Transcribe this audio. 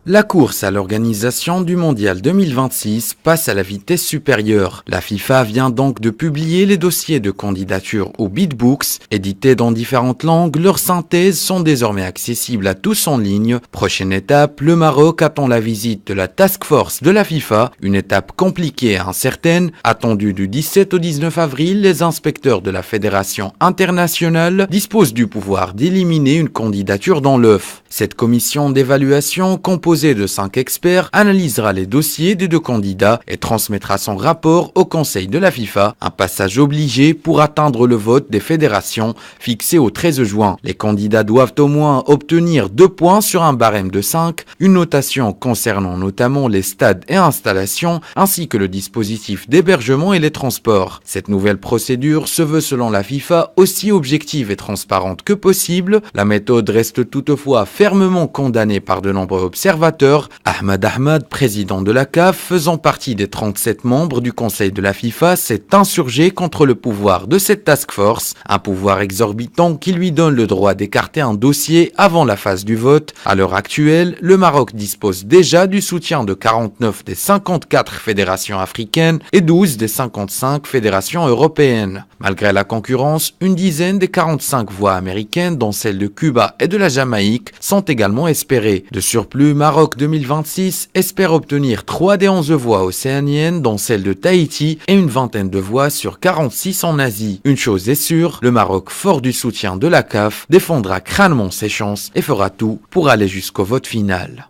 La course à l'organisation du Mondial 2026 passe à la vitesse supérieure. La FIFA vient donc de publier les dossiers de candidature au Bidbooks. Édités dans différentes langues, leurs synthèses sont désormais accessibles à tous en ligne. Prochaine étape, le Maroc attend la visite de la Task Force de la FIFA, une étape compliquée et incertaine. Attendue du 17 au 19 avril, les inspecteurs de la Fédération internationale disposent du pouvoir d'éliminer une candidature dans l'œuf. Cette commission d'évaluation composée de 5 experts analysera les dossiers des deux candidats et transmettra son rapport au Conseil de la FIFA, un passage obligé pour atteindre le vote des fédérations fixé au 13 juin. Les candidats doivent au moins obtenir 2 points sur un barème de 5, une notation concernant notamment les stades et installations, ainsi que le dispositif d'hébergement et les transports. Cette nouvelle procédure se veut selon la FIFA aussi objective et transparente que possible. La méthode reste toutefois fermement condamnée par de nombreux observateurs. Ahmad, président de la CAF, faisant partie des 37 membres du Conseil de la FIFA, s'est insurgé contre le pouvoir de cette task force, un pouvoir exorbitant qui lui donne le droit d'écarter un dossier avant la phase du vote. À l'heure actuelle, le Maroc dispose déjà du soutien de 49 des 54 fédérations africaines et 12 des 55 fédérations européennes. Malgré la concurrence, une dizaine des 45 voix américaines, dont celles de Cuba et de la Jamaïque, sont également espérées. De surplus, Maroc 2026 espère obtenir 3 des 11 voix océaniennes, dont celle de Tahiti, et une vingtaine de voix sur 46 en Asie. Une chose est sûre, le Maroc, fort du soutien de la CAF, défendra crânement ses chances et fera tout pour aller jusqu'au vote final.